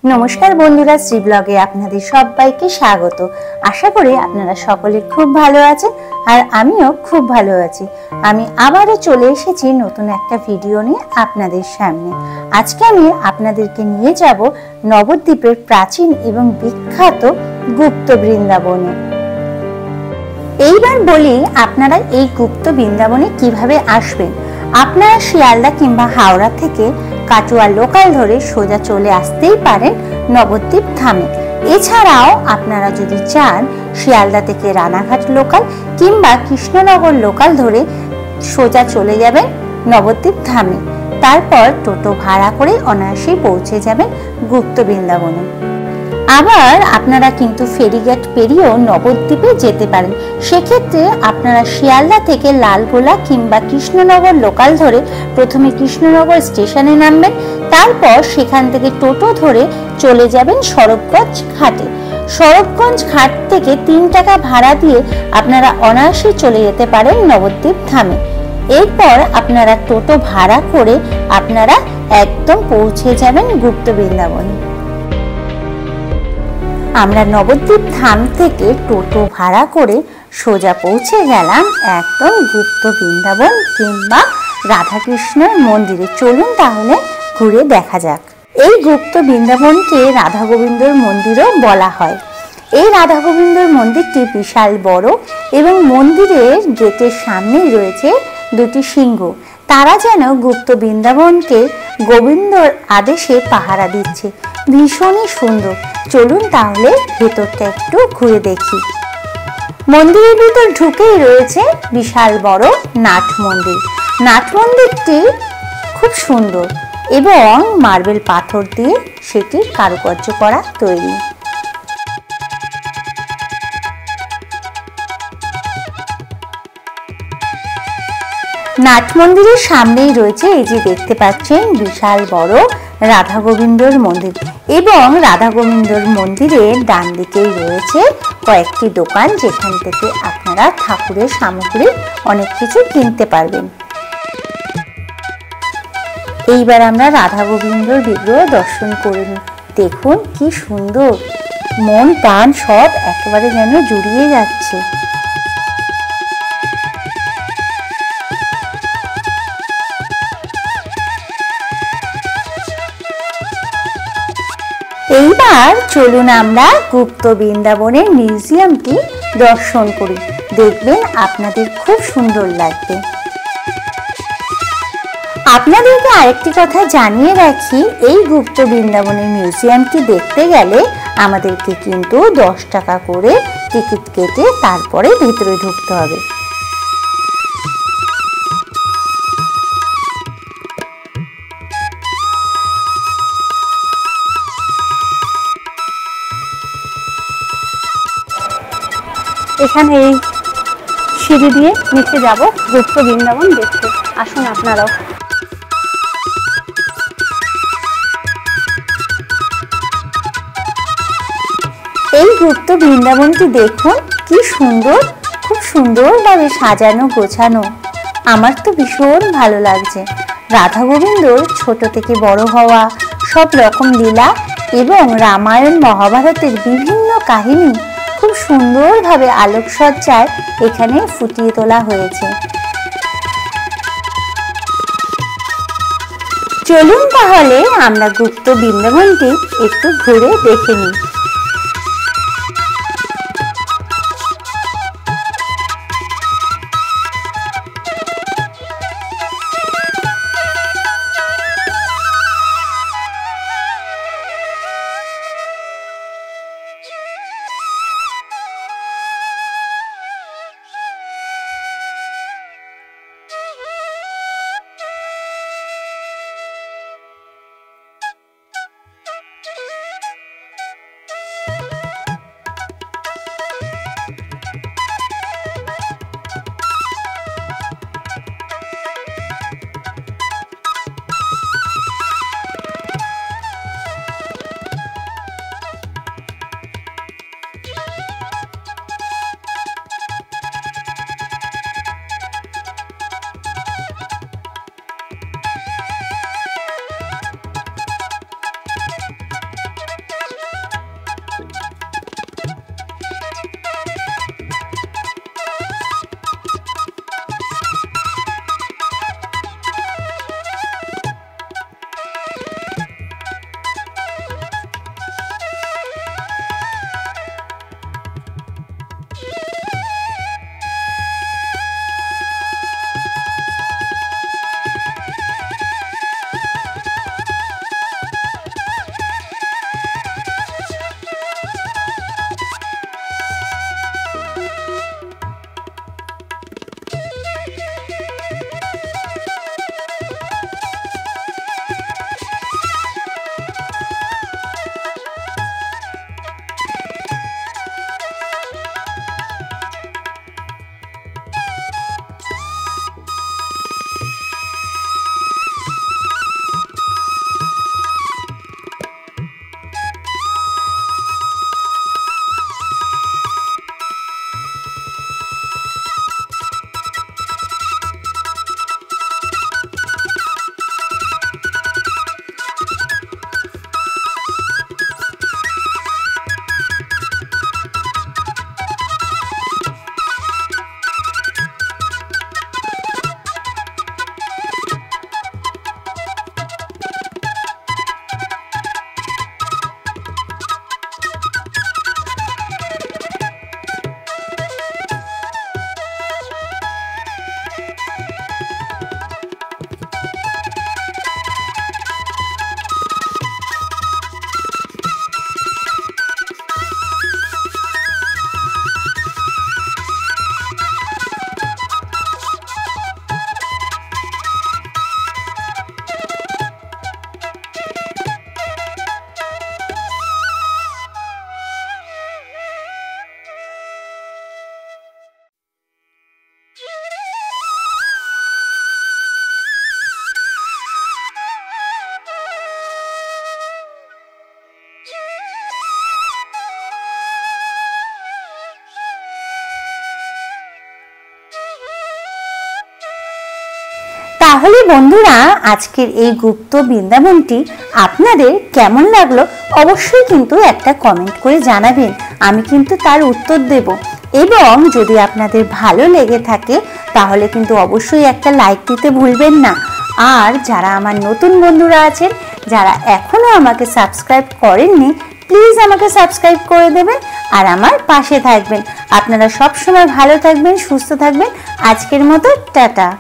নমস্কার বন্ধুরা, শ্রী ব্লগে আপনাদের সবাইকে স্বাগত। আশা করি আপনারা সকলে খুব ভালো আছেন আর আমিও খুব ভালো আছি। আমি আবারও চলে এসেছি নতুন একটা ভিডিও নিয়ে আপনাদের সামনে। আজকে আমি আপনাদেরকে নিয়ে যাব নবদ্বীপের প্রাচীন এবং বিখ্যাত গুপ্ত বৃন্দাবনে। এইবার বলি আপনারা এই গুপ্ত বৃন্দাবনে কিভাবে আসবেন। আপনারা শিয়ালদা কিংবা হাওড়া থেকে কাটোয়া লোকাল ধরে সোজা চলে আসতেই পারেন নবদ্বীপ ধামে। এছাড়াও আপনারা যদি চান শিয়ালদা থেকে রানাঘাট লোকাল কিংবা কৃষ্ণনগর লোকাল ধরে সোজা চলে যাবেন নবদ্বীপ ধামে। তারপর টোটো ভাড়া করে অনায়াসেই পৌঁছে যাবেন গুপ্ত বৃন্দাবনে। আবার আপনারা কিন্তু ফেরিঘাট পেরিয়েও নবদ্বীপে যেতে পারেন। সেক্ষেত্রে আপনারা শিয়ালদা থেকে লালগোলা কিংবা কৃষ্ণনগর লোকাল ধরে প্রথমে কৃষ্ণনগর স্টেশনে নামবেন, তারপর সেখান থেকে টোটো ধরে চলে যাবেন সরবগঞ্জ ঘাটে। সরবগঞ্জ ঘাট থেকে 3 টাকা ভাড়া দিয়ে আপনারা অনায়াসে চলে যেতে পারেন নবদ্বীপ ধামে। এরপর আপনারা টোটো ভাড়া করে আপনারা একদম পৌঁছে যাবেন গুপ্ত বৃন্দাবনে। আমরা নবদ্বীপ ধাম থেকে টোটো ভাড়া করে সোজা পৌঁছে গেলাম একদম গুপ্ত বৃন্দাবন কিংবা রাধাকৃষ্ণের মন্দিরে। চলুন তাহলে ঘুরে দেখা যাক। এই গুপ্ত বৃন্দাবনকে রাধা গোবিন্দর মন্দিরও বলা হয়। এই রাধা গোবিন্দর মন্দিরটি বিশাল বড় এবং মন্দিরের গেটের সামনেই রয়েছে 2টি সিংহ। তারা যেন গুপ্ত বৃন্দাবনকে গোবিন্দর আদেশে পাহারা দিচ্ছে। ভীষণই সুন্দর। চলুন তাহলে ভেতরটা একটু ঘুরে দেখি। মন্দিরের ভিতর ঢুকেই রয়েছে বিশাল বড় নাট মন্দির। নাট মন্দিরটি খুব সুন্দর এবং মার্বেল পাথর দিয়ে সেটি কারুকার্য করা তৈরি। নাট মন্দিরের সামনেই রয়েছে এই যে দেখতে পাচ্ছেন বিশাল বড় রাধা গোবিন্দর মন্দির এবং রাধা গোবিন্দর মন্দিরের ডান দিকেই রয়েছে কয়েকটি দোকান, যেখান থেকে আপনারা ঠাকুরের সামগ্রী অনেক কিছু কিনতে পারবেন। এইবার আমরা রাধা গোবিন্দর বিগ্রহ দর্শন করে নিই। দেখুন কি সুন্দর, মন প্রাণ সব একেবারে যেন জুড়িয়ে যাচ্ছে। এইবার চলুন আমরা গুপ্ত বৃন্দাবনের মিউজিয়ামটি দর্শন করি। দেখবেন আপনাদের খুব সুন্দর লাগবে। আপনাদেরকে আরেকটি কথা জানিয়ে রাখি, এই গুপ্ত বৃন্দাবনের মিউজিয়ামটি দেখতে গেলে আমাদেরকে কিন্তু 10 টাকা করে টিকিট কেটে তারপরে ভিতরে ঢুকতে হবে। এখানে এই সিঁড়ি দিয়ে নিচে যাব গুপ্ত বৃন্দাবন দেখতে। আসুন আপনারাও। এই গুপ্ত বৃন্দাবনটি দেখুন কি সুন্দর, খুব সুন্দরভাবে সাজানো গোছানো। আমার তো ভীষণ ভালো লাগছে। রাধা গোবিন্দর ছোট থেকে বড় হওয়া, সব রকম লীলা এবং রামায়ণ মহাভারতের বিভিন্ন কাহিনী খুব সুন্দরভাবে আলোকসজ্জায় এখানে ফুটিয়ে তোলা হয়েছে। চলুন তাহলে আমরা গুপ্ত বৃন্দাবনটি একটু ঘুরে দেখে নিই। তাহলে বন্ধুরা, আজকের এই গুপ্ত বৃন্দাবনটি আপনাদের কেমন লাগলো অবশ্যই কিন্তু একটা কমেন্ট করে জানাবেন। আমি কিন্তু তার উত্তর দেব। এবং যদি আপনাদের ভালো লেগে থাকে তাহলে কিন্তু অবশ্যই একটা লাইক দিতে ভুলবেন না। আর যারা আমার নতুন বন্ধুরা আছেন, যারা এখনো আমাকে সাবস্ক্রাইব করেননি, প্লিজ আমাকে সাবস্ক্রাইব করে দেবেন আর আমার পাশে থাকবেন। আপনারা সব সময় ভালো থাকবেন, সুস্থ থাকবেন। আজকের মতো টাটা।